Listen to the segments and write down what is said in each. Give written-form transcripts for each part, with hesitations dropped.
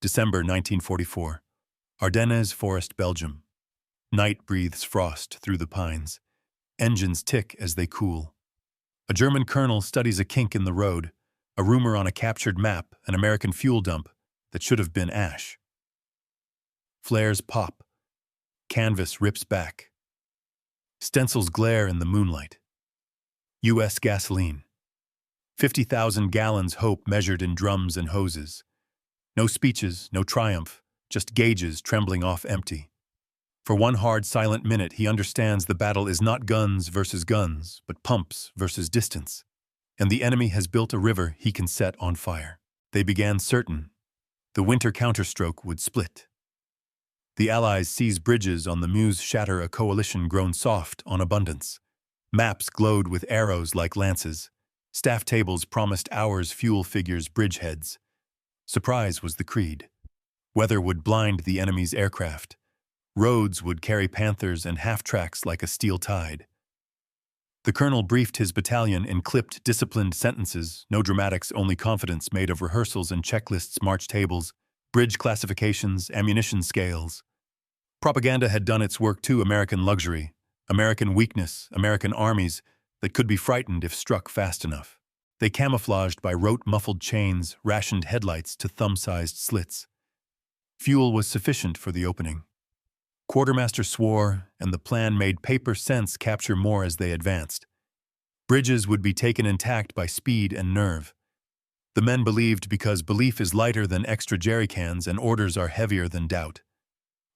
December 1944. Ardennes Forest, Belgium. Night breathes frost through the pines. Engines tick as they cool. A German colonel studies a kink in the road, a rumor on a captured map, an American fuel dump that should have been ash. Flares pop. Canvas rips back. Stencils glare in the moonlight. U.S. gasoline. 50,000 gallons hope measured in drums and hoses. No speeches, no triumph, just gauges trembling off empty. For one hard, silent minute, he understands the battle is not guns versus guns, but pumps versus distance. And the enemy has built a river he can set on fire. They began certain. The winter counterstroke would split. The Allies seize bridges on the Meuse, shatter a coalition grown soft on abundance. Maps glowed with arrows like lances. Staff tables promised hours, fuel figures, bridgeheads. Surprise was the creed. Weather would blind the enemy's aircraft. Roads would carry panthers and half-tracks like a steel tide. The colonel briefed his battalion in clipped, disciplined sentences, no dramatics, only confidence made of rehearsals and checklists, march tables, bridge classifications, ammunition scales. Propaganda had done its work too. American luxury, American weakness, American armies that could be frightened if struck fast enough. They camouflaged by rote muffled chains, rationed headlights to thumb-sized slits. Fuel was sufficient for the opening. Quartermaster swore, and the plan made paper sense capture more as they advanced. Bridges would be taken intact by speed and nerve. The men believed because belief is lighter than extra jerry cans and orders are heavier than doubt.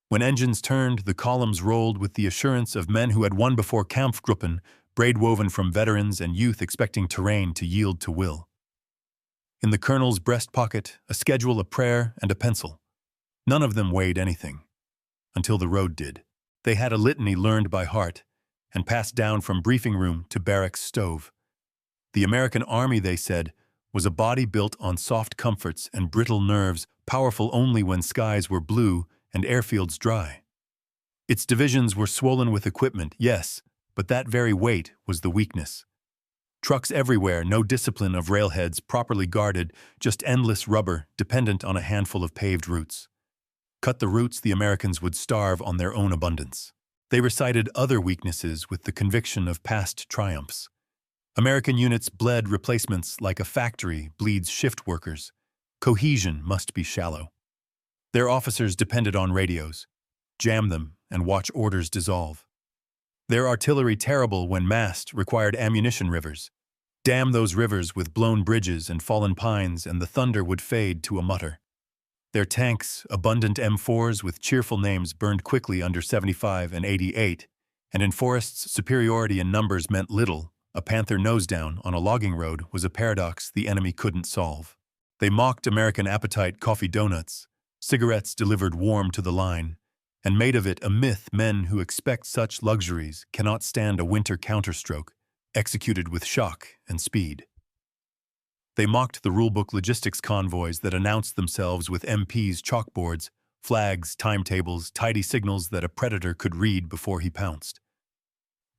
When engines turned, the columns rolled with the assurance of men who had won before Kampfgruppen, braid woven from veterans and youth expecting terrain to yield to will. In the colonel's breast pocket, a schedule, a prayer, and a pencil. None of them weighed anything. Until the road did. They had a litany learned by heart and passed down from briefing room to barracks stove. The American Army, they said, was a body built on soft comforts and brittle nerves, powerful only when skies were blue and airfields dry. Its divisions were swollen with equipment, yes, but that very weight was the weakness. Trucks everywhere, no discipline of railheads properly guarded, just endless rubber dependent on a handful of paved routes. Cut the routes, the Americans would starve on their own abundance. They recited other weaknesses with the conviction of past triumphs. American units bled replacements like a factory bleeds shift workers. Cohesion must be shallow. Their officers depended on radios. Jam them and watch orders dissolve. Their artillery, terrible when massed, required ammunition rivers. Dam those rivers with blown bridges and fallen pines, and the thunder would fade to a mutter. Their tanks, abundant M4s with cheerful names, burned quickly under 75 and 88, and in forests superiority in numbers meant little. A panther nose down on a logging road was a paradox the enemy couldn't solve. They mocked American appetite, coffee donuts, cigarettes delivered warm to the line, and made of it a myth men who expect such luxuries cannot stand a winter counterstroke, executed with shock and speed. They mocked the rulebook logistics convoys that announced themselves with MPs' chalkboards, flags, timetables, tidy signals that a predator could read before he pounced.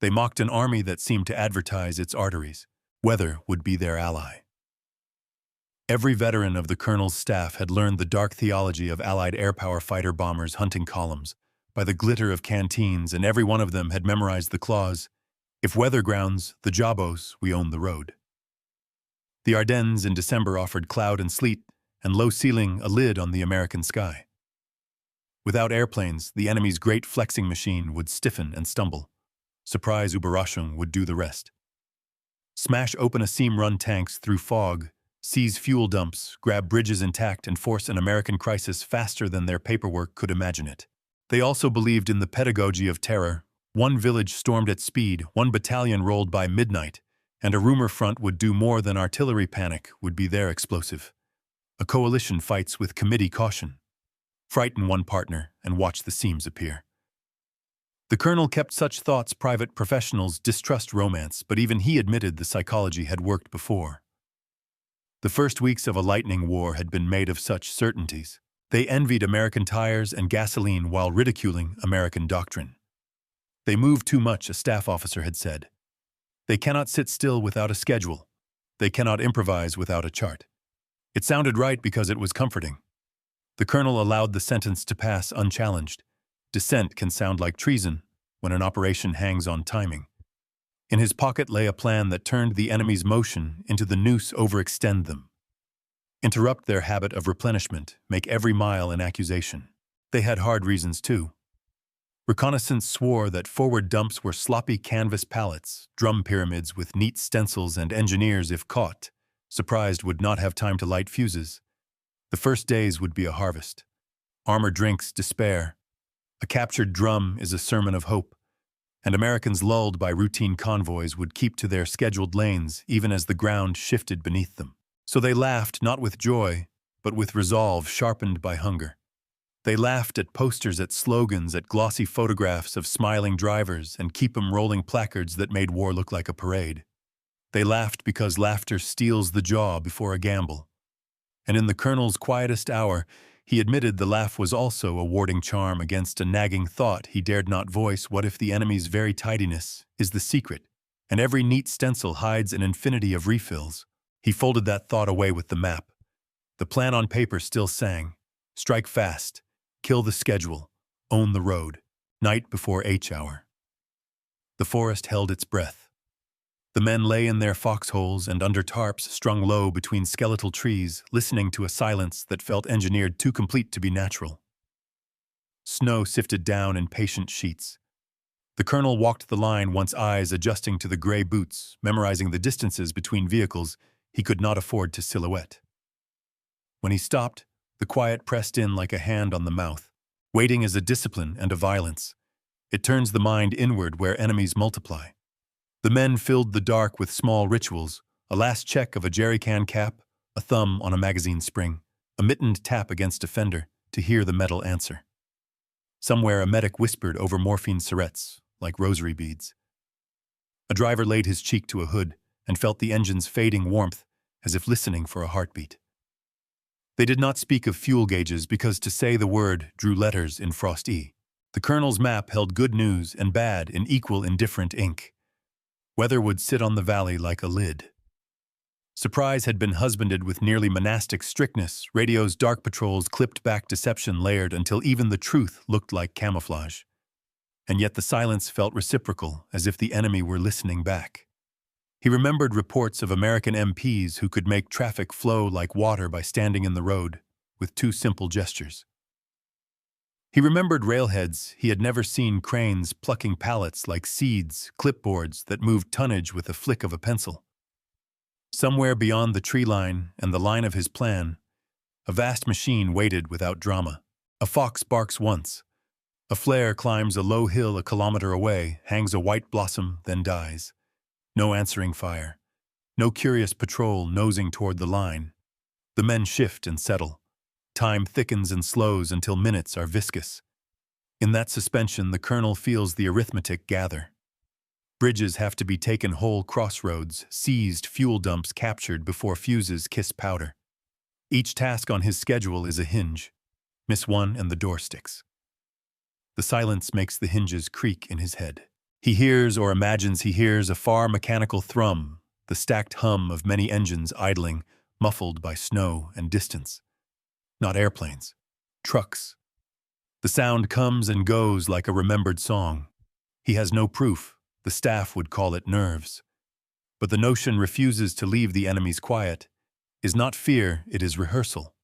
They mocked an army that seemed to advertise its arteries. Weather would be their ally. Every veteran of the colonel's staff had learned the dark theology of Allied air power fighter bombers hunting columns by the glitter of canteens, and every one of them had memorized the clause, "If weather grounds the jobos, we own the road." The Ardennes in December offered cloud and sleet, and low ceiling a lid on the American sky. Without airplanes, the enemy's great flexing machine would stiffen and stumble. Surprise Überraschung would do the rest. Smash open a seam-run tanks through fog, seize fuel dumps, grab bridges intact, and force an American crisis faster than their paperwork could imagine it. They also believed in the pedagogy of terror. One village stormed at speed, one battalion rolled by midnight, and a rumor front would do more than artillery. Panic would be their explosive. A coalition fights with committee caution. Frighten one partner and watch the seams appear. The colonel kept such thoughts private. Professionals distrust romance, but even he admitted the psychology had worked before. The first weeks of a lightning war had been made of such certainties. They envied American tires and gasoline while ridiculing American doctrine. They move too much, a staff officer had said. They cannot sit still without a schedule. They cannot improvise without a chart. It sounded right because it was comforting. The colonel allowed the sentence to pass unchallenged. Dissent can sound like treason when an operation hangs on timing. In his pocket lay a plan that turned the enemy's motion into the noose overextend them. Interrupt their habit of replenishment, make every mile an accusation. They had hard reasons too. Reconnaissance swore that forward dumps were sloppy canvas pallets, drum pyramids with neat stencils, and engineers, if caught, surprised, would not have time to light fuses. The first days would be a harvest. Armor drinks despair. A captured drum is a sermon of hope. And Americans lulled by routine convoys would keep to their scheduled lanes even as the ground shifted beneath them. So they laughed not with joy, but with resolve sharpened by hunger. They laughed at posters, at slogans, at glossy photographs of smiling drivers and keep 'em rolling placards that made war look like a parade. They laughed because laughter steals the jaw before a gamble. And in the colonel's quietest hour, he admitted the laugh was also a warding charm against a nagging thought he dared not voice. What if the enemy's very tidiness is the secret, and every neat stencil hides an infinity of refills? He folded that thought away with the map. The plan on paper still sang: strike fast, kill the schedule, own the road, night before H hour. The forest held its breath. The men lay in their foxholes and under tarps strung low between skeletal trees, listening to a silence that felt engineered too complete to be natural. Snow sifted down in patient sheets. The colonel walked the line, once eyes adjusting to the gray boots, memorizing the distances between vehicles he could not afford to silhouette. When he stopped, the quiet pressed in like a hand on the mouth. Waiting is a discipline and a violence. It turns the mind inward where enemies multiply. The men filled the dark with small rituals: a last check of a jerrycan cap, a thumb on a magazine spring, a mittened tap against a fender to hear the metal answer. Somewhere a medic whispered over morphine syrettes, like rosary beads. A driver laid his cheek to a hood and felt the engine's fading warmth, as if listening for a heartbeat. They did not speak of fuel gauges because to say the word drew letters in frost E. The colonel's map held good news and bad in equal indifferent ink. Weather would sit on the valley like a lid. Surprise had been husbanded with nearly monastic strictness, radio's dark patrols clipped back, deception layered until even the truth looked like camouflage. And yet the silence felt reciprocal, as if the enemy were listening back. He remembered reports of American MPs who could make traffic flow like water by standing in the road, with two simple gestures. He remembered railheads he had never seen, cranes plucking pallets like seeds, clipboards that moved tonnage with a flick of a pencil. Somewhere beyond the tree line and the line of his plan, a vast machine waited without drama. A fox barks once. A flare climbs a low hill a kilometer away, hangs a white blossom, then dies. No answering fire. No curious patrol nosing toward the line. The men shift and settle. Time thickens and slows until minutes are viscous. In that suspension, the colonel feels the arithmetic gather. Bridges have to be taken whole, crossroads seized, fuel dumps captured before fuses kiss powder. Each task on his schedule is a hinge. Miss one and the door sticks. The silence makes the hinges creak in his head. He hears, or imagines he hears, a far mechanical thrum, the stacked hum of many engines idling, muffled by snow and distance. Not airplanes, trucks. The sound comes and goes like a remembered song. He has no proof. The staff would call it nerves. But the notion refuses to leave the enemy's quiet. Is not fear, it is rehearsal.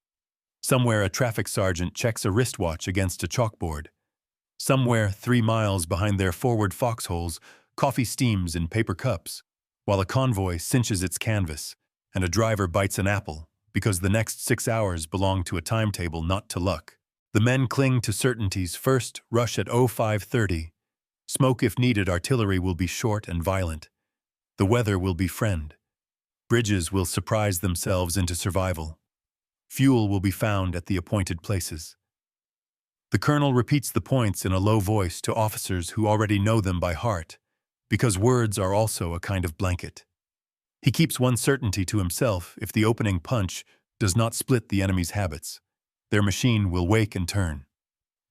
Somewhere a traffic sergeant checks a wristwatch against a chalkboard. Somewhere 3 miles behind their forward foxholes, coffee steams in paper cups, while a convoy cinches its canvas and a driver bites an apple, because the next 6 hours belong to a timetable, not to luck. The men cling to certainties. First, rush at 05:30. Smoke if needed. Artillery will be short and violent. The weather will befriend. Bridges will surprise themselves into survival. Fuel will be found at the appointed places. The colonel repeats the points in a low voice to officers who already know them by heart, because words are also a kind of blanket. He keeps one certainty to himself: if the opening punch does not split the enemy's habits, their machine will wake and turn.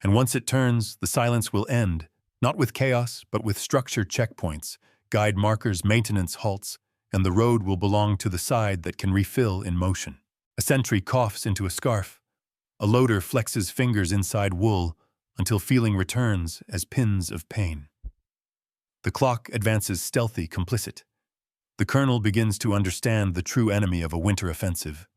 And once it turns, the silence will end, not with chaos, but with structured checkpoints, guide markers, maintenance halts, and the road will belong to the side that can refill in motion. A sentry coughs into a scarf. A loader flexes fingers inside wool until feeling returns as pins of pain. The clock advances stealthy, complicit. The colonel begins to understand the true enemy of a winter offensive.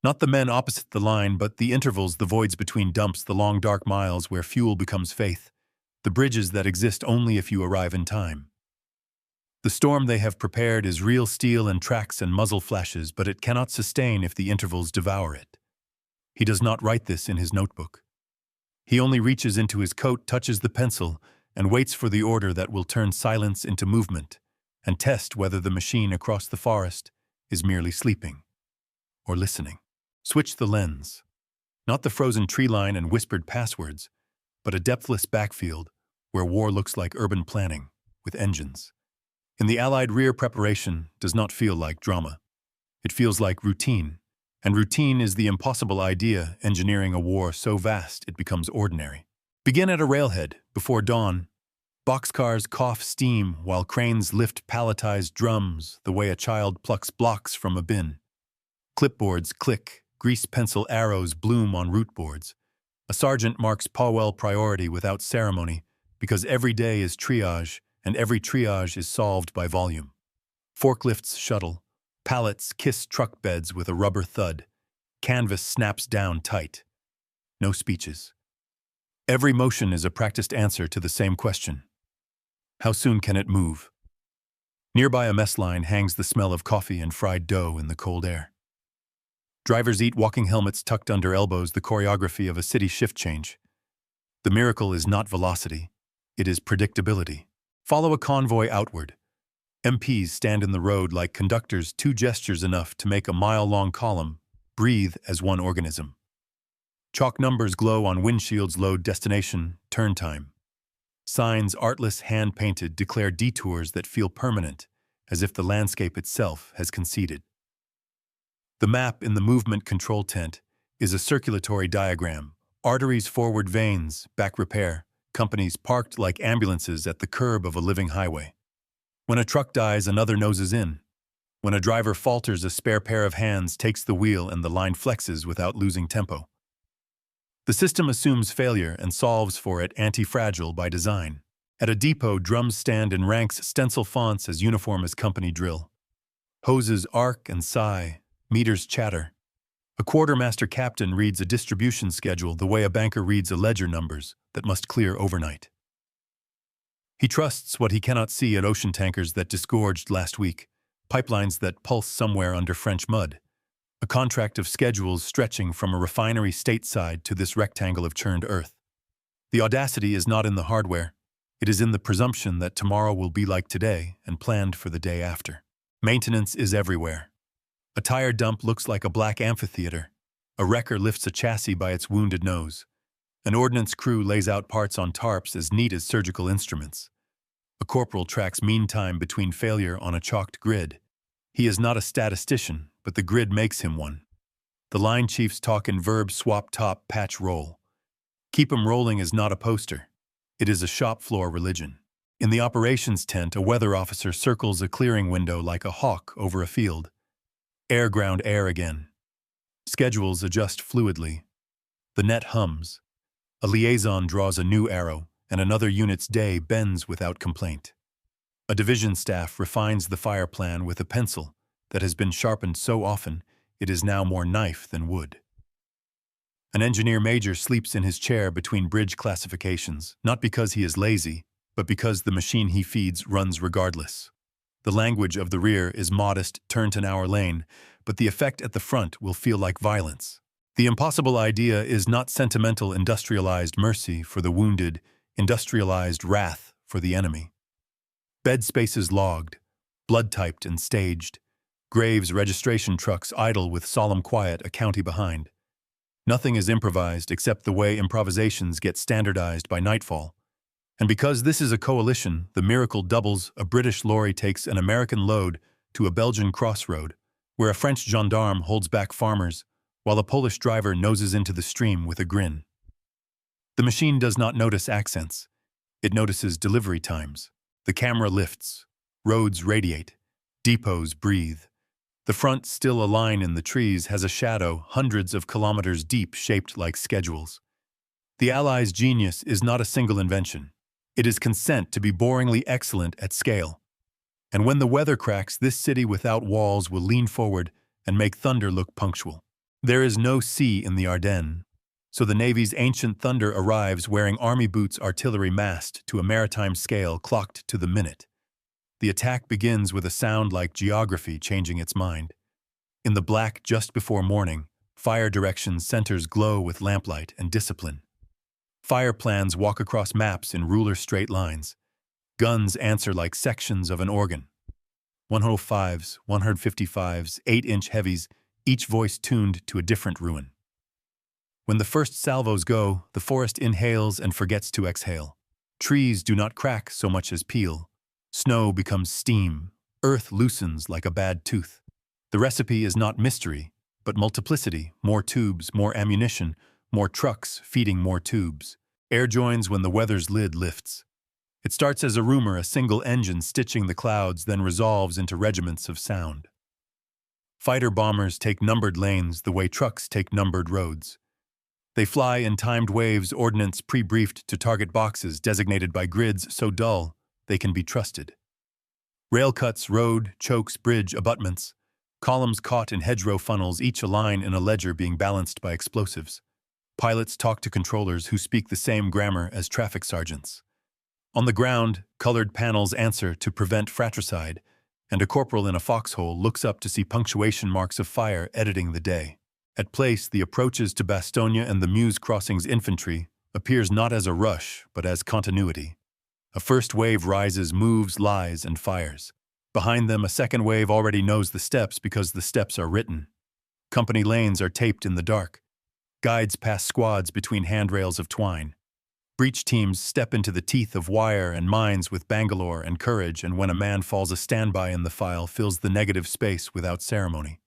Not the men opposite the line, but the intervals, the voids between dumps, the long dark miles where fuel becomes faith, the bridges that exist only if you arrive in time. The storm they have prepared is real steel and tracks and muzzle flashes, but it cannot sustain if the intervals devour it. He does not write this in his notebook. He only reaches into his coat, touches the pencil, and waits for the order that will turn silence into movement and test whether the machine across the forest is merely sleeping or listening. Switch the lens. Not the frozen tree line and whispered passwords, but a depthless backfield where war looks like urban planning with engines. In the Allied rear, preparation does not feel like drama. It feels like routine, and routine is the impossible idea, engineering a war so vast it becomes ordinary. Begin at a railhead before dawn. Boxcars cough steam while cranes lift palletized drums the way a child plucks blocks from a bin. Clipboards click, grease pencil arrows bloom on root boards. A sergeant marks Powell priority without ceremony because every day is triage and every triage is solved by volume. Forklifts shuttle. Pallets kiss truck beds with a rubber thud. Canvas snaps down tight. No speeches. Every motion is a practiced answer to the same question. How soon can it move? Nearby a mess line hangs the smell of coffee and fried dough in the cold air. Drivers eat, walking helmets tucked under elbows, the choreography of a city shift change. The miracle is not velocity, it is predictability. Follow a convoy outward. MPs stand in the road like conductors, 2 gestures enough to make a mile-long column, breathe as one organism. Chalk numbers glow on windshields, load destination, turn time. Signs, artless, hand-painted, declare detours that feel permanent, as if the landscape itself has conceded. The map in the movement control tent is a circulatory diagram. Arteries, forward veins, back repair, companies parked like ambulances at the curb of a living highway. When a truck dies, another noses in. When a driver falters, a spare pair of hands takes the wheel and the line flexes without losing tempo. The system assumes failure and solves for it, anti-fragile by design. At a depot, drums stand in ranks, stencil fonts as uniform as company drill. Hoses arc and sigh, meters chatter. A quartermaster captain reads a distribution schedule the way a banker reads a ledger, numbers that must clear overnight. He trusts what he cannot see at ocean tankers that disgorged last week, pipelines that pulse somewhere under French mud. A contract of schedules stretching from a refinery stateside to this rectangle of churned earth. The audacity is not in the hardware. It is in the presumption that tomorrow will be like today and planned for the day after. Maintenance is everywhere. A tire dump looks like a black amphitheater. A wrecker lifts a chassis by its wounded nose. An ordnance crew lays out parts on tarps as neat as surgical instruments. A corporal tracks mean time between failure on a chalked grid. He is not a statistician, but the grid makes him one. The line chiefs talk in verb swap, top, patch, roll. Keep 'em rolling is not a poster. It is a shop floor religion. In the operations tent, a weather officer circles a clearing window like a hawk over a field. Air, ground, air again. Schedules adjust fluidly. The net hums. A liaison draws a new arrow, and another unit's day bends without complaint. A division staff refines the fire plan with a pencil that has been sharpened so often it is now more knife than wood. An engineer major sleeps in his chair between bridge classifications, not because he is lazy, but because the machine he feeds runs regardless. The language of the rear is modest, turn to our lane, but the effect at the front will feel like violence. The impossible idea is not sentimental industrialized mercy for the wounded, industrialized wrath for the enemy. Bed spaces logged, blood-typed and staged. Graves registration trucks idle with solemn quiet, a county behind. Nothing is improvised except the way improvisations get standardized by nightfall. And because this is a coalition, the miracle doubles. A British lorry takes an American load to a Belgian crossroad, where a French gendarme holds back farmers, while a Polish driver noses into the stream with a grin. The machine does not notice accents. It notices delivery times. The camera lifts. Roads radiate. Depots breathe. The front, still a line in the trees, has a shadow hundreds of kilometers deep shaped like schedules. The Allies' genius is not a single invention. It is consent to be boringly excellent at scale. And when the weather cracks, this city without walls will lean forward and make thunder look punctual. There is no sea in the Ardennes, so the Navy's ancient thunder arrives wearing army boots, artillery massed to a maritime scale clocked to the minute. The attack begins with a sound like geography changing its mind. In the black just before morning, fire direction centers glow with lamplight and discipline. Fire plans walk across maps in ruler straight lines. Guns answer like sections of an organ. 105s, 155s, 8-inch heavies, each voice tuned to a different ruin. When the first salvos go, the forest inhales and forgets to exhale. Trees do not crack so much as peel. Snow becomes steam. Earth loosens like a bad tooth. The recipe is not mystery, but multiplicity, more tubes, more ammunition, more trucks feeding more tubes. Air joins when the weather's lid lifts. It starts as a rumor, a single engine stitching the clouds, then resolves into regiments of sound. Fighter-bombers take numbered lanes the way trucks take numbered roads. They fly in timed waves, ordnance pre-briefed to target boxes designated by grids so dull they can be trusted. Rail cuts, road, chokes, bridge, abutments, columns caught in hedgerow funnels, each a line in a ledger being balanced by explosives. Pilots talk to controllers who speak the same grammar as traffic sergeants. On the ground, colored panels answer to prevent fratricide, and a corporal in a foxhole looks up to see punctuation marks of fire editing the day. At place, the approaches to Bastogne and the Meuse Crossings infantry appears not as a rush, but as continuity. A first wave rises, moves, lies, and fires. Behind them, a second wave already knows the steps because the steps are written. Company lanes are taped in the dark. Guides pass squads between handrails of twine. Breach teams step into the teeth of wire and mines with Bangalore and courage, and when a man falls, a standby in the file fills the negative space without ceremony.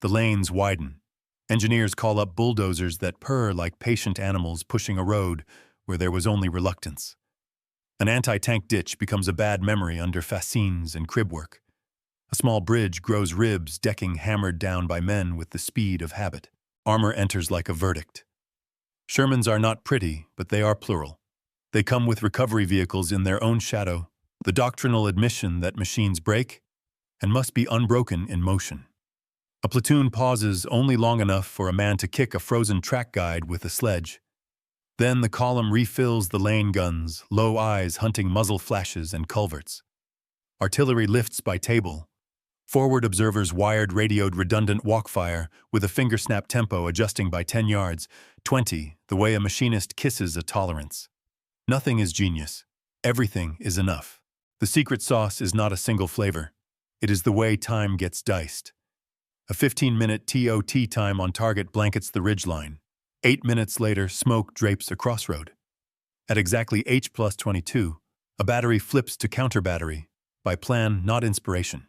The lanes widen. Engineers call up bulldozers that purr like patient animals pushing a road where there was only reluctance. An anti-tank ditch becomes a bad memory under fascines and crib work. A small bridge grows ribs, decking hammered down by men with the speed of habit. Armor enters like a verdict. Shermans are not pretty, but they are plural. They come with recovery vehicles in their own shadow, the doctrinal admission that machines break and must be unbroken in motion. A platoon pauses only long enough for a man to kick a frozen track guide with a sledge. Then the column refills the lane guns, low eyes hunting muzzle flashes and culverts. Artillery lifts by table. Forward observers wired radioed redundant walk-fire with a finger-snap tempo adjusting by 10 yards, 20, the way a machinist kisses a tolerance. Nothing is genius. Everything is enough. The secret sauce is not a single flavor. It is the way time gets diced. A 15-minute TOT time on target blankets the ridgeline. 8 minutes later, smoke drapes a crossroad. At exactly H+22, a battery flips to counter-battery, by plan, not inspiration.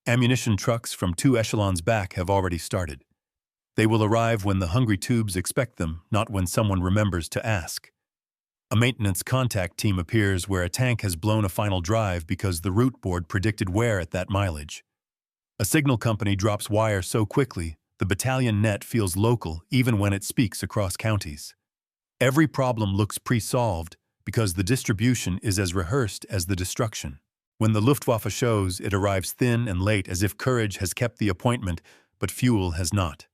Ammunition trucks from 2 echelons back have already started. They will arrive when the hungry tubes expect them, not when someone remembers to ask. A maintenance contact team appears where a tank has blown a final drive because the route board predicted wear at that mileage. A signal company drops wire so quickly, the battalion net feels local even when it speaks across counties. Every problem looks pre-solved because the distribution is as rehearsed as the destruction. When the Luftwaffe shows, it arrives thin and late as if courage has kept the appointment, but fuel has not.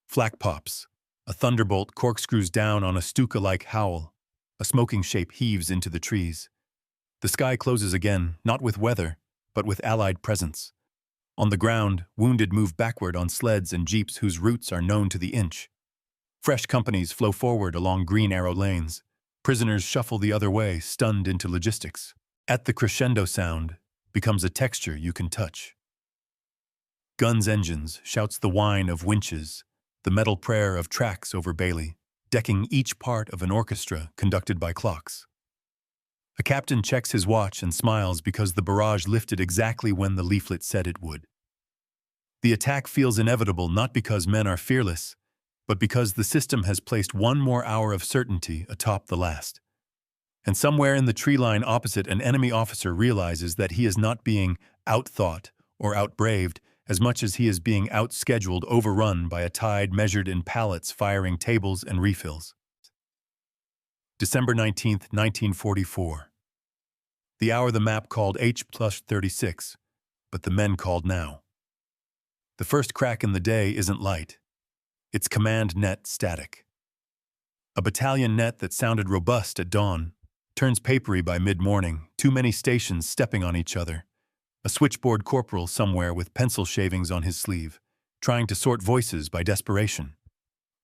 Flak pops. A thunderbolt corkscrews down on a Stuka-like howl. A smoking shape heaves into the trees. The sky closes again, not with weather, but with Allied presence. On the ground, wounded move backward on sleds and jeeps whose routes are known to the inch. Fresh companies flow forward along green arrow lanes. Prisoners shuffle the other way, stunned into logistics. At the crescendo sound becomes a texture you can touch. Guns' engines shouts the whine of winches, the metal prayer of tracks over Bailey, decking each part of an orchestra conducted by clocks. A captain checks his watch and smiles because the barrage lifted exactly when the leaflet said it would. The attack feels inevitable not because men are fearless, but because the system has placed one more hour of certainty atop the last. And somewhere in the tree line opposite, an enemy officer realizes that he is not being outthought or outbraved as much as he is being outscheduled, overrun by a tide measured in pallets firing tables and refills. December 19th, 1944. The hour the map called H+36, but the men called now. The first crack in the day isn't light. It's command net static. A battalion net that sounded robust at dawn turns papery by mid-morning, too many stations stepping on each other. A switchboard corporal somewhere with pencil shavings on his sleeve, trying to sort voices by desperation.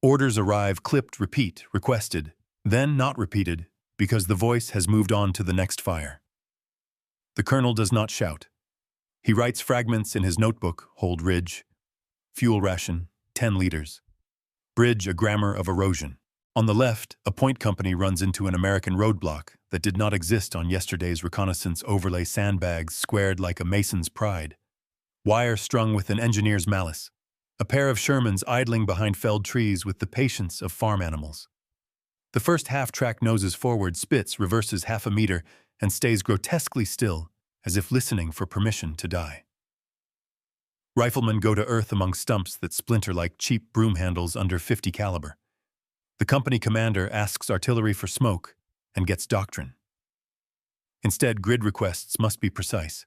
Orders arrive clipped, repeat, requested, then not repeated because the voice has moved on to the next fire. The colonel does not shout. He writes fragments in his notebook, hold ridge. Fuel ration, 10 liters. Bridge, a grammar of erosion. On the left, a point company runs into an American roadblock that did not exist on yesterday's reconnaissance overlay, sandbags squared like a mason's pride. Wire strung with an engineer's malice. A pair of Shermans idling behind felled trees with the patience of farm animals. The first half-track noses forward, spits, reverses half a meter, and stays grotesquely still, as if listening for permission to die. Riflemen go to earth among stumps that splinter like cheap broom handles under .50 caliber. The company commander asks artillery for smoke and gets doctrine. Instead, grid requests must be precise.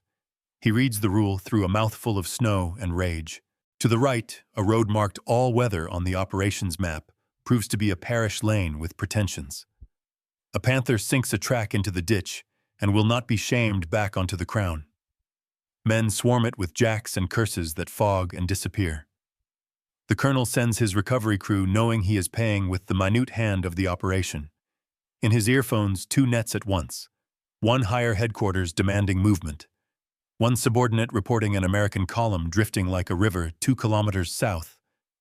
He reads the rule through a mouthful of snow and rage. To the right, a road marked all weather on the operations map proves to be a parish lane with pretensions. A panther sinks a track into the ditch and will not be shamed back onto the crown. Men swarm it with jacks and curses that fog and disappear. The colonel sends his recovery crew knowing he is paying with the minute hand of the operation. In his earphones, 2 nets at once. One higher headquarters demanding movement. One subordinate reporting an American column drifting like a river 2 kilometers south.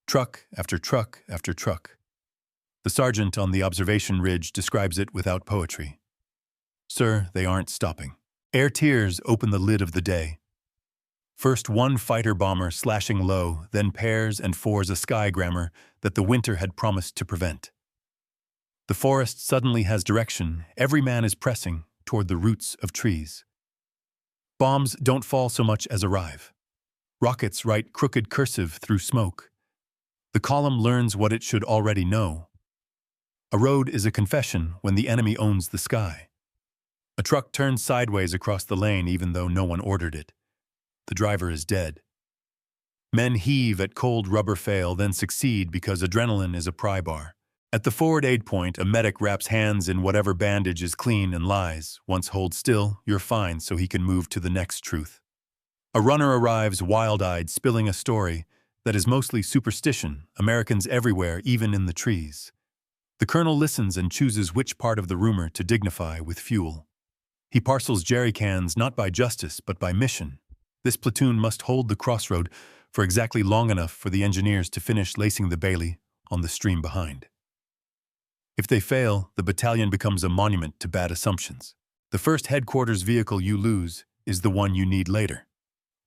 Truck after truck after truck. The sergeant on the observation ridge describes it without poetry. Sir, they aren't stopping. Air tears open the lid of the day. First one fighter-bomber slashing low, then pairs and fours a sky grammar that the winter had promised to prevent. The forest suddenly has direction. Every man is pressing toward the roots of trees. Bombs don't fall so much as arrive. Rockets write crooked cursive through smoke. The column learns what it should already know. A road is a confession when the enemy owns the sky. A truck turns sideways across the lane even though no one ordered it. The driver is dead. Men heave at cold rubber fail, then succeed because adrenaline is a pry bar. At the forward aid point, a medic wraps hands in whatever bandage is clean and lies. Once hold still, you're fine, so he can move to the next truth. A runner arrives wild-eyed, spilling a story that is mostly superstition, Americans everywhere, even in the trees. The colonel listens and chooses which part of the rumor to dignify with fuel. He parcels jerry cans not by justice, but by mission. This platoon must hold the crossroad for exactly long enough for the engineers to finish lacing the Bailey on the stream behind. If they fail, the battalion becomes a monument to bad assumptions. The first headquarters vehicle you lose is the one you need later.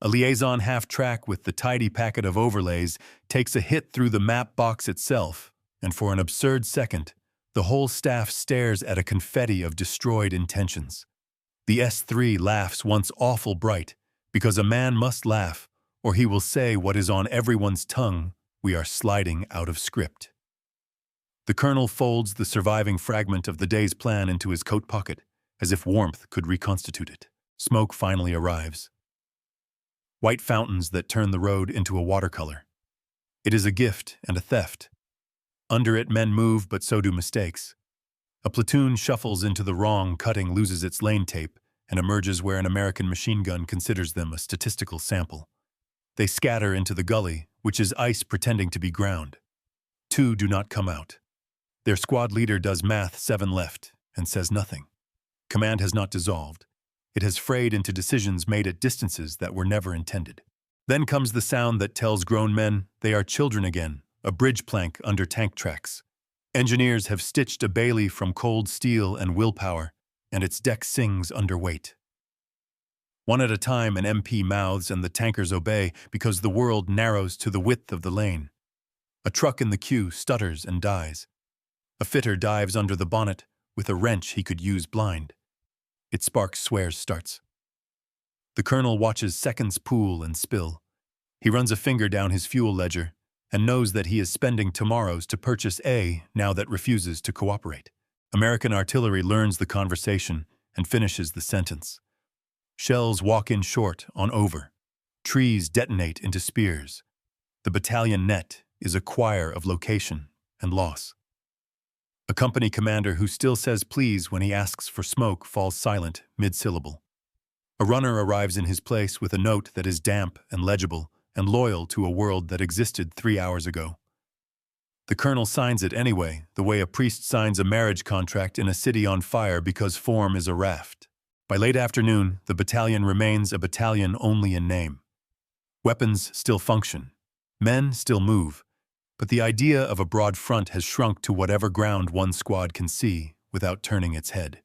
A liaison half-track with the tidy packet of overlays takes a hit through the map box itself, and for an absurd second, the whole staff stares at a confetti of destroyed intentions. The S3 laughs once awful bright, because a man must laugh, or he will say what is on everyone's tongue: we are sliding out of script. The colonel folds the surviving fragment of the day's plan into his coat pocket, as if warmth could reconstitute it. Smoke finally arrives. White fountains that turn the road into a watercolor. It is a gift and a theft. Under it men move, but so do mistakes. A platoon shuffles into the wrong cutting, loses its lane tape, and emerges where an American machine gun considers them a statistical sample. They scatter into the gully, which is ice pretending to be ground. 2 do not come out. Their squad leader does math 7 left and says nothing. Command has not dissolved. It has frayed into decisions made at distances that were never intended. Then comes the sound that tells grown men they are children again, a bridge plank under tank tracks. Engineers have stitched a Bailey from cold steel and willpower, and its deck sings under weight. One at a time, an MP mouths and the tankers obey because the world narrows to the width of the lane. A truck in the queue stutters and dies. A fitter dives under the bonnet with a wrench he could use blind. Its spark swears starts. The colonel watches seconds pool and spill. He runs a finger down his fuel ledger and knows that he is spending tomorrow's to purchase A now that refuses to cooperate. American artillery learns the conversation and finishes the sentence. Shells walk in short on over. Trees detonate into spears. The battalion net is a choir of location and loss. A company commander who still says please when he asks for smoke falls silent mid-syllable. A runner arrives in his place with a note that is damp and legible and loyal to a world that existed 3 hours ago. The colonel signs it anyway, the way a priest signs a marriage contract in a city on fire because form is a raft. By late afternoon, the battalion remains a battalion only in name. Weapons still function. Men still move. But the idea of a broad front has shrunk to whatever ground one squad can see without turning its head.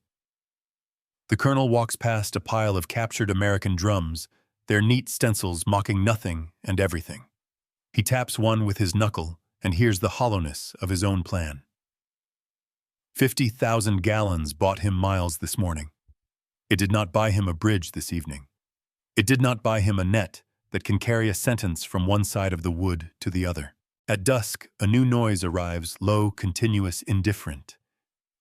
The colonel walks past a pile of captured American drums, their neat stencils mocking nothing and everything. He taps one with his knuckle and hears the hollowness of his own plan. 50,000 gallons bought him miles this morning. It did not buy him a bridge this evening. It did not buy him a net that can carry a sentence from one side of the wood to the other. At dusk, a new noise arrives, low, continuous, indifferent.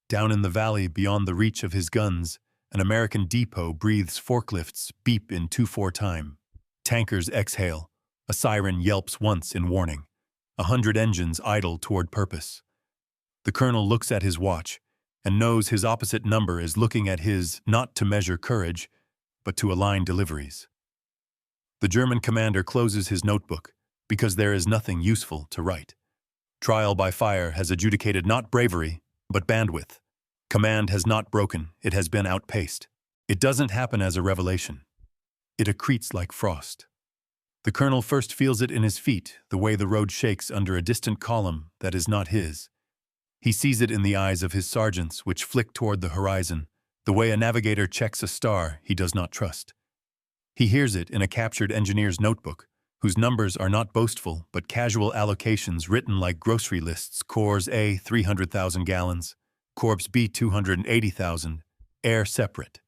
Down in the valley, beyond the reach of his guns, an American depot breathes forklifts beep in 2/4 time. Tankers exhale. A siren yelps once in warning. 100 engines idle toward purpose. The colonel looks at his watch and knows his opposite number is looking at his not to measure courage, but to align deliveries. The German commander closes his notebook because there is nothing useful to write. Trial by fire has adjudicated not bravery, but bandwidth. Command has not broken, it has been outpaced. It doesn't happen as a revelation. It accretes like frost. The colonel first feels it in his feet, the way the road shakes under a distant column that is not his. He sees it in the eyes of his sergeants, which flick toward the horizon, the way a navigator checks a star he does not trust. He hears it in a captured engineer's notebook, whose numbers are not boastful but casual allocations written like grocery lists: Corps A 300,000 gallons, Corps B 280,000, air separate.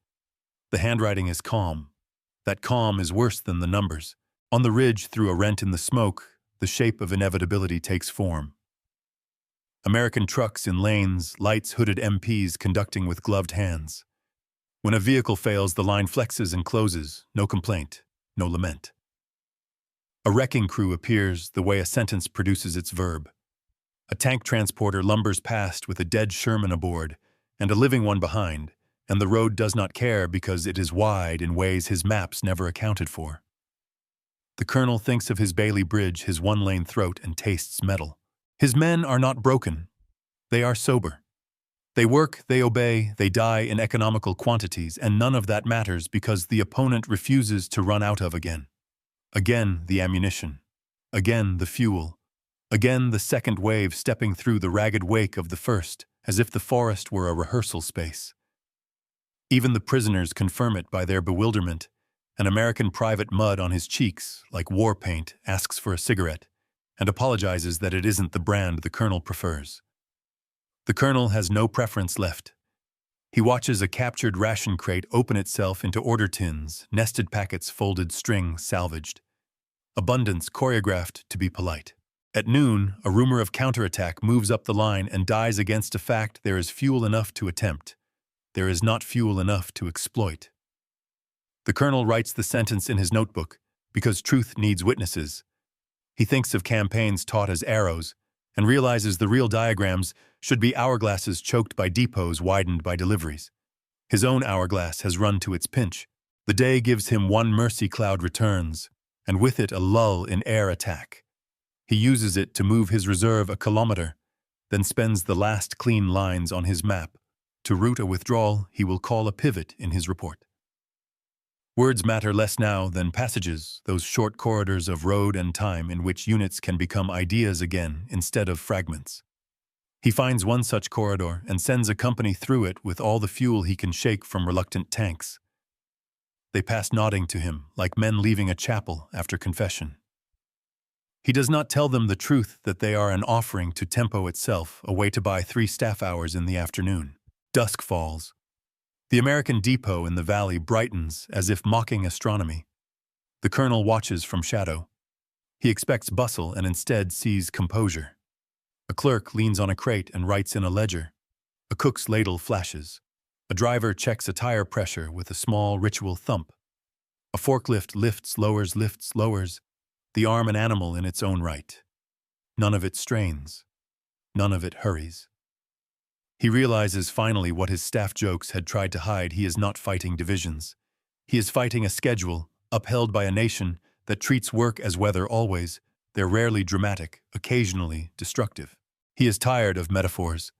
The handwriting is calm. That calm is worse than the numbers. On the ridge, through a rent in the smoke, the shape of inevitability takes form. American trucks in lanes, lights hooded MPs conducting with gloved hands. When a vehicle fails, the line flexes and closes, no complaint, no lament. A wrecking crew appears the way a sentence produces its verb. A tank transporter lumbers past with a dead Sherman aboard and a living one behind, and the road does not care because it is wide in ways his maps never accounted for. The colonel thinks of his Bailey Bridge, his one-lane throat, and tastes metal. His men are not broken. They are sober. They work, they obey, they die in economical quantities, and none of that matters because the opponent refuses to run out of again. Again the ammunition. Again the fuel. Again the second wave stepping through the ragged wake of the first, as if the forest were a rehearsal space. Even the prisoners confirm it by their bewilderment. An American private mud on his cheeks, like war paint, asks for a cigarette, and apologizes that it isn't the brand the colonel prefers. The colonel has no preference left. He watches a captured ration crate open itself into order tins, nested packets, folded string, salvaged. Abundance choreographed to be polite. At noon, a rumor of counterattack moves up the line and dies against a fact: there is fuel enough to attempt. There is not fuel enough to exploit. The colonel writes the sentence in his notebook because truth needs witnesses. He thinks of campaigns taught as arrows and realizes the real diagrams should be hourglasses choked by depots widened by deliveries. His own hourglass has run to its pinch. The day gives him one mercy cloud returns, and with it a lull in air attack. He uses it to move his reserve a kilometer, then spends the last clean lines on his map. To route a withdrawal, he will call a pivot in his report. Words matter less now than passages, those short corridors of road and time in which units can become ideas again instead of fragments. He finds one such corridor and sends a company through it with all the fuel he can shake from reluctant tanks. They pass nodding to him, like men leaving a chapel after confession. He does not tell them the truth that they are an offering to tempo itself, a way to buy 3 staff hours in the afternoon. Dusk falls. The American depot in the valley brightens as if mocking astronomy. The colonel watches from shadow. He expects bustle and instead sees composure. A clerk leans on a crate and writes in a ledger. A cook's ladle flashes. A driver checks a tire pressure with a small ritual thump. A forklift lifts, lowers, the arm an animal in its own right. None of it strains. None of it hurries. He realizes finally what his staff jokes had tried to hide. He is not fighting divisions. He is fighting a schedule, upheld by a nation that treats work as weather always. They're rarely dramatic, occasionally destructive. He is tired of metaphors.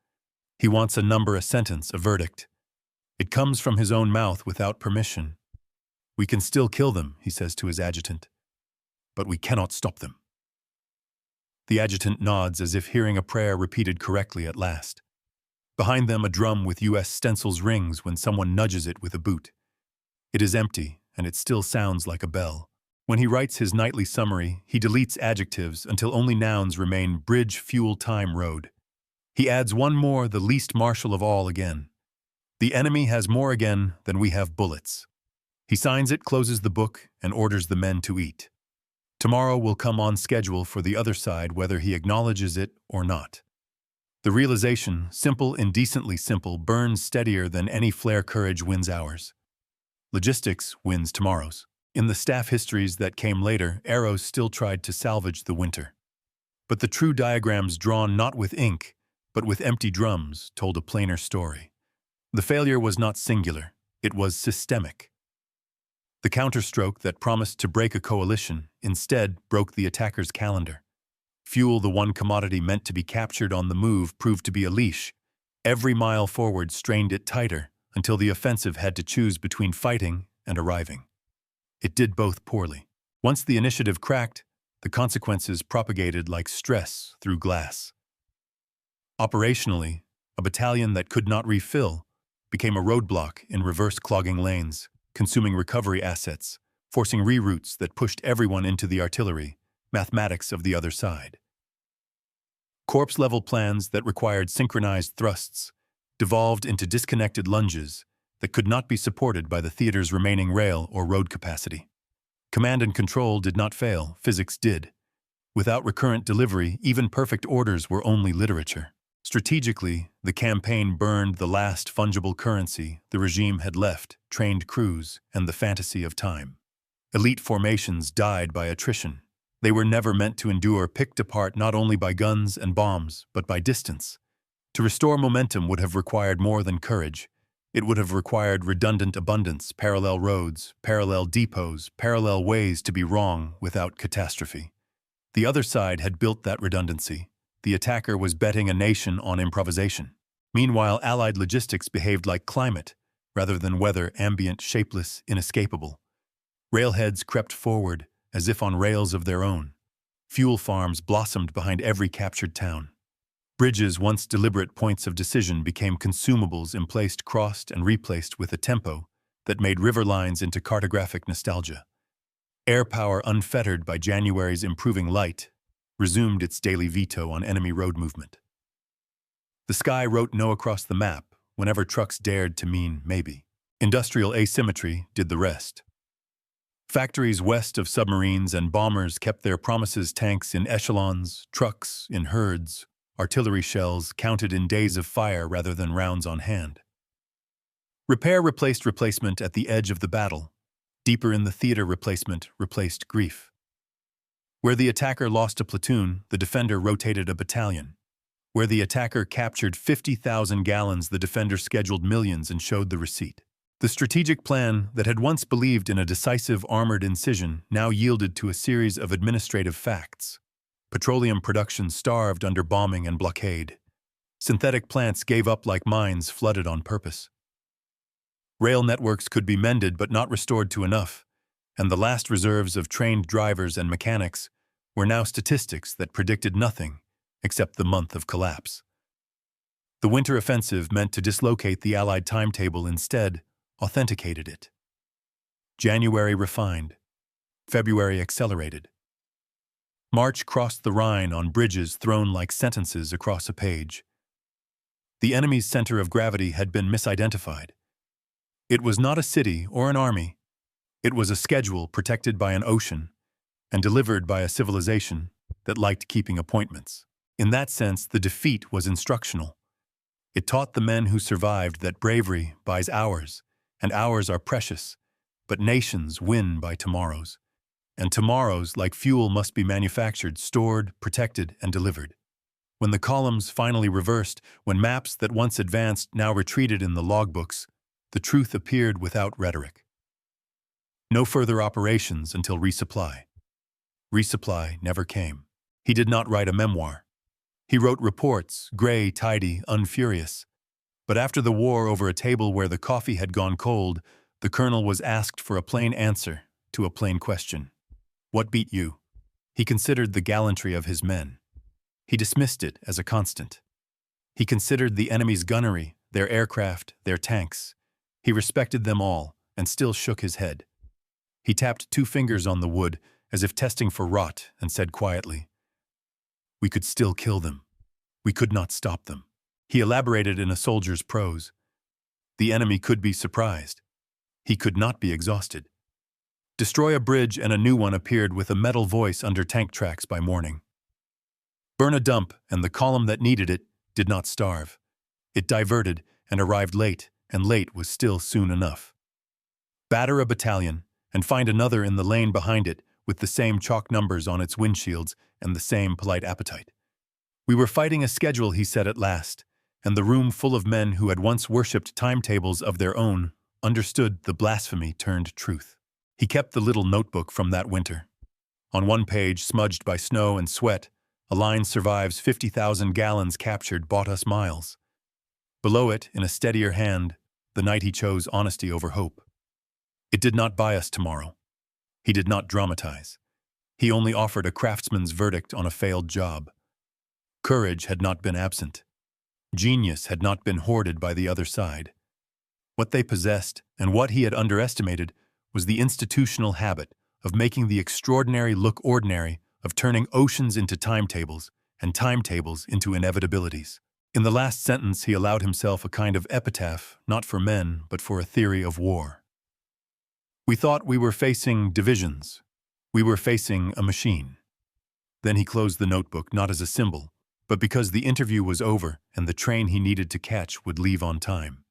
He wants a number, a sentence, a verdict. It comes from his own mouth without permission. "We can still kill them," he says to his adjutant, "but we cannot stop them." The adjutant nods as if hearing a prayer repeated correctly at last. Behind them, a drum with U.S. stencils rings when someone nudges it with a boot. It is empty, and it still sounds like a bell. When he writes his nightly summary, he deletes adjectives until only nouns remain: bridge, fuel, time, road. He adds one more, the least martial of all again. The enemy has more again than we have bullets. He signs it, closes the book, and orders the men to eat. Tomorrow will come on schedule for the other side, whether he acknowledges it or not. The realization, simple, indecently simple, burns steadier than any flare. Courage wins ours. Logistics wins tomorrow's. In the staff histories that came later, Arrows still tried to salvage the winter. But the true diagrams, drawn not with ink, but with empty drums, told a plainer story. The failure was not singular, it was systemic. The counterstroke that promised to break a coalition instead broke the attacker's calendar. Fuel, the one commodity meant to be captured on the move, proved to be a leash. Every mile forward strained it tighter until the offensive had to choose between fighting and arriving. It did both poorly. Once the initiative cracked, the consequences propagated like stress through glass. Operationally, a battalion that could not refill became a roadblock in reverse clogging lanes, consuming recovery assets, forcing reroutes that pushed everyone into the artillery, mathematics of the other side. Corps-level plans that required synchronized thrusts devolved into disconnected lunges that could not be supported by the theater's remaining rail or road capacity. Command and control did not fail, physics did. Without recurrent delivery, even perfect orders were only literature. Strategically, the campaign burned the last fungible currency the regime had left: trained crews and the fantasy of time. Elite formations died by attrition. They were never meant to endure, picked apart not only by guns and bombs, but by distance. To restore momentum would have required more than courage. It would have required redundant abundance, parallel roads, parallel depots, parallel ways to be wrong without catastrophe. The other side had built that redundancy. The attacker was betting a nation on improvisation. Meanwhile, Allied logistics behaved like climate, rather than weather, ambient, shapeless, inescapable. Railheads crept forward, as if on rails of their own. Fuel farms blossomed behind every captured town. Bridges, once deliberate points of decision, became consumables emplaced, crossed, and replaced with a tempo that made river lines into cartographic nostalgia. Air power, unfettered by January's improving light, resumed its daily veto on enemy road movement. The sky wrote no across the map whenever trucks dared to mean maybe. Industrial asymmetry did the rest. Factories west of submarines and bombers kept their promises: tanks in echelons, trucks in herds, artillery shells counted in days of fire rather than rounds on hand. Repair replaced replacement at the edge of the battle. Deeper in the theater, replacement replaced grief. Where the attacker lost a platoon, the defender rotated a battalion. Where the attacker captured 50,000 gallons, the defender scheduled millions and showed the receipt. The strategic plan that had once believed in a decisive armored incision now yielded to a series of administrative facts. Petroleum production starved under bombing and blockade. Synthetic plants gave up like mines flooded on purpose. Rail networks could be mended but not restored to enough, and the last reserves of trained drivers and mechanics were now statistics that predicted nothing except the month of collapse. The winter offensive, meant to dislocate the Allied timetable, instead authenticated it. January refined. February accelerated. March crossed the Rhine on bridges thrown like sentences across a page. The enemy's center of gravity had been misidentified. It was not a city or an army. It was a schedule protected by an ocean, and delivered by a civilization that liked keeping appointments. In that sense, the defeat was instructional. It taught the men who survived that bravery buys hours, and hours are precious, but nations win by tomorrows. And tomorrows, like fuel, must be manufactured, stored, protected, and delivered. When the columns finally reversed, when maps that once advanced now retreated in the logbooks, the truth appeared without rhetoric. No further operations until resupply. Resupply never came. He did not write a memoir. He wrote reports, gray, tidy, unfurious. But after the war, over a table where the coffee had gone cold, the colonel was asked for a plain answer to a plain question. What beat you? He considered the gallantry of his men. He dismissed it as a constant. He considered the enemy's gunnery, their aircraft, their tanks. He respected them all and still shook his head. He tapped 2 fingers on the wood as if testing for rot and said quietly, "We could still kill them. We could not stop them." He elaborated in a soldier's prose. The enemy could be surprised. He could not be exhausted. Destroy a bridge and a new one appeared with a metal voice under tank tracks by morning. Burn a dump and the column that needed it did not starve. It diverted and arrived late, and late was still soon enough. Batter a battalion and find another in the lane behind it with the same chalk numbers on its windshields and the same polite appetite. We were fighting a schedule, he said at last, and the room full of men who had once worshipped timetables of their own understood the blasphemy turned truth. He kept the little notebook from that winter. On one page, smudged by snow and sweat, a line survives 50,000 gallons captured bought us miles. Below it, in a steadier hand, the night he chose honesty over hope. It did not buy us tomorrow. He did not dramatize. He only offered a craftsman's verdict on a failed job. Courage had not been absent. Genius had not been hoarded by the other side. What they possessed, and what he had underestimated, was the institutional habit of making the extraordinary look ordinary, of turning oceans into timetables, and timetables into inevitabilities. In the last sentence, he allowed himself a kind of epitaph, not for men, but for a theory of war. We thought we were facing divisions. We were facing a machine. Then he closed the notebook, not as a symbol, but because the interview was over and the train he needed to catch would leave on time.